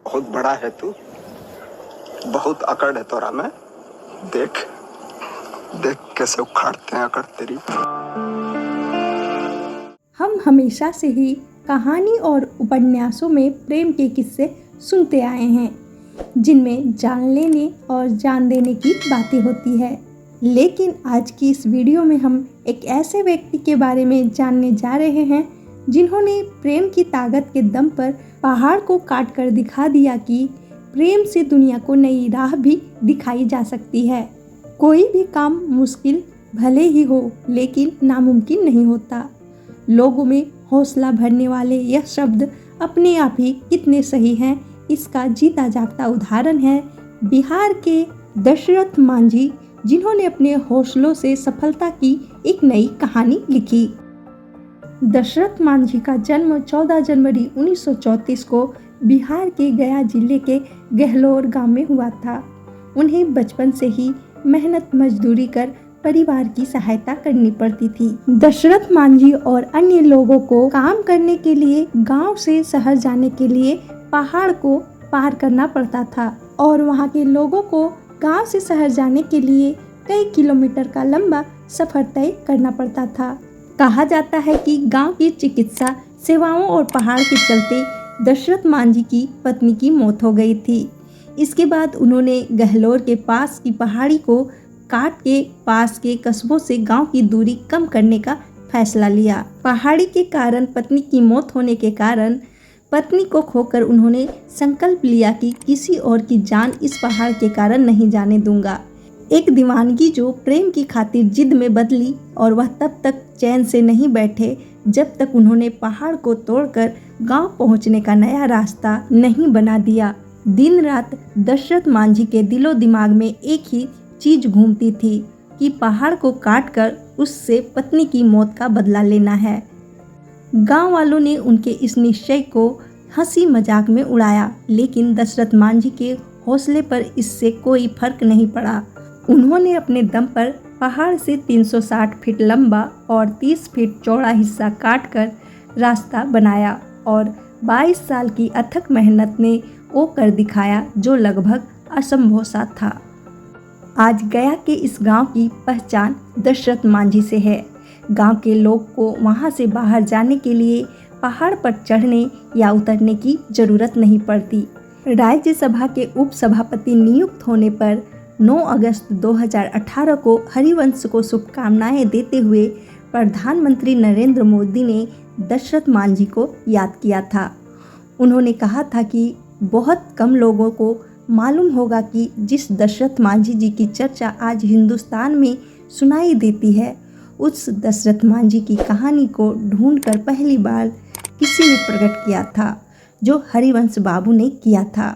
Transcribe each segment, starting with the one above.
बहुत बड़ा है तू, बहुत अकड़ है तोरा में। देख देख कैसे उखाड़ते हैं अकड़ तेरी। हम हमेशा से ही कहानी और उपन्यासों में प्रेम के किस्से सुनते आए हैं, जिनमें जान लेने और जान देने की बातें होती है। लेकिन आज की इस वीडियो में हम एक ऐसे व्यक्ति के बारे में जानने जा रहे हैं जिन्होंने प्रेम की ताकत के दम पर पहाड़ को काट कर दिखा दिया कि प्रेम से दुनिया को नई राह भी दिखाई जा सकती है। कोई भी काम मुश्किल भले ही हो, लेकिन नामुमकिन नहीं होता। लोगों में हौसला भरने वाले यह शब्द अपने आप ही कितने सही हैं, इसका जीता जागता उदाहरण है बिहार के दशरथ मांझी, जिन्होंने अपने हौसलों से सफलता की एक नई कहानी लिखी। दशरथ मांझी का जन्म 14 जनवरी 1934 को बिहार के गया जिले के गहलोर गांव में हुआ था। उन्हें बचपन से ही मेहनत मजदूरी कर परिवार की सहायता करनी पड़ती थी। दशरथ मांझी और अन्य लोगों को काम करने के लिए गांव से शहर जाने के लिए पहाड़ को पार करना पड़ता था और वहां के लोगों को गांव से शहर जाने के लिए कई किलोमीटर का लंबा सफर तय करना पड़ता था। कहा जाता है कि गांव की चिकित्सा सेवाओं और पहाड़ के चलते दशरथ मांझी की पत्नी की मौत हो गई थी। इसके बाद उन्होंने गहलोर के पास की पहाड़ी को काट के पास के कस्बों से गांव की दूरी कम करने का फैसला लिया। पहाड़ी के कारण पत्नी की मौत होने के कारण पत्नी को खोकर उन्होंने संकल्प लिया कि किसी और की जान इस पहाड़ के कारण नहीं जाने दूंगा। एक दीवानगी जो प्रेम की खातिर जिद में बदली और वह तब तक चैन से नहीं बैठे जब तक उन्होंने पहाड़ को तोड़कर गांव पहुंचने का नया रास्ता नहीं बना दिया। दिन रात दशरथ मांझी के दिलो दिमाग में एक ही चीज घूमती थी कि पहाड़ को काटकर उससे पत्नी की मौत का बदला लेना है। गांव वालों ने उनके इस निश्चय को हंसी मजाक में उड़ाया, लेकिन दशरथ मांझी के हौसले पर इससे कोई फर्क नहीं पड़ा। उन्होंने अपने दम पर पहाड़ से 360 फीट लंबा और 30 फीट चौड़ा हिस्सा काटकर रास्ता बनाया और 22 साल की अथक मेहनत ने वो कर दिखाया जो लगभग असंभव सा था। आज गया के इस गांव की पहचान दशरथ मांझी से है। गांव के लोग को वहां से बाहर जाने के लिए पहाड़ पर चढ़ने या उतरने की जरूरत नहीं पड़ती। राज्यसभा के उपसभापति नियुक्त होने पर 9 अगस्त 2018 को हरिवंश को शुभकामनाएं देते हुए प्रधानमंत्री नरेंद्र मोदी ने दशरथ मांझी को याद किया था। उन्होंने कहा था कि बहुत कम लोगों को मालूम होगा कि जिस दशरथ मांझी जी की चर्चा आज हिंदुस्तान में सुनाई देती है, उस दशरथ मांझी की कहानी को ढूंढकर पहली बार किसी ने प्रकट किया था, जो हरिवंश बाबू ने किया था।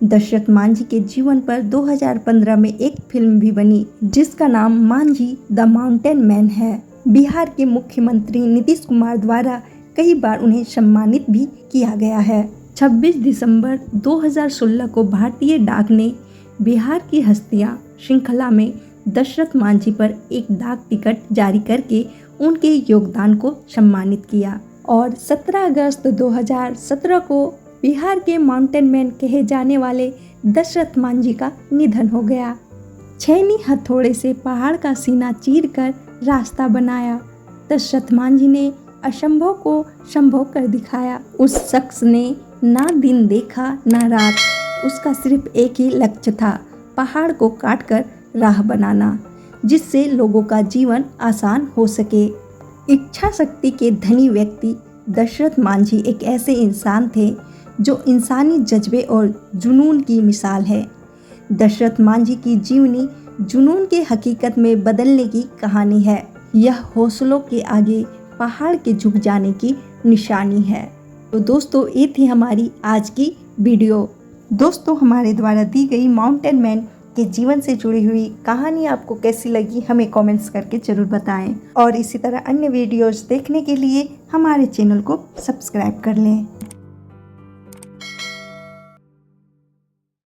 दशरथ मांझी के जीवन पर 2015 में एक फिल्म भी बनी, जिसका नाम मांझी द माउंटेन मैन है। बिहार के मुख्यमंत्री नीतीश कुमार द्वारा कई बार उन्हें सम्मानित भी किया गया है। 26 दिसंबर 2016 को भारतीय डाक ने बिहार की हस्तियां श्रृंखला में दशरथ मांझी पर एक डाक टिकट जारी करके उनके योगदान को सम्मानित किया और 17 अगस्त 2017 को बिहार के माउंटेन मैन कहे जाने वाले दशरथ मांझी का निधन हो गया। छेनी हथौड़े से पहाड़ का सीना चीरकर रास्ता बनाया। दशरथ मांझी ने असंभव को संभव कर दिखाया। उस शख्स ने ना दिन देखा ना रात, उसका सिर्फ एक ही लक्ष्य था, पहाड़ को काटकर राह बनाना, जिससे लोगों का जीवन आसान हो सके। इच्छा शक्ति के धनी व्यक्ति दशरथ मांझी एक ऐसे इंसान थे जो इंसानी जज्बे और जुनून की मिसाल है। दशरथ मांझी की जीवनी जुनून के हकीकत में बदलने की कहानी है। यह हौसलों के आगे पहाड़ के झुक जाने की निशानी है। तो दोस्तों, ये थी हमारी आज की वीडियो। दोस्तों, हमारे द्वारा दी गई माउंटेन मैन के जीवन से जुड़ी हुई कहानी आपको कैसी लगी, हमें कमेंट्स करके जरूर बताएं और इसी तरह अन्य वीडियोस देखने के लिए हमारे चैनल को सब्सक्राइब कर लें।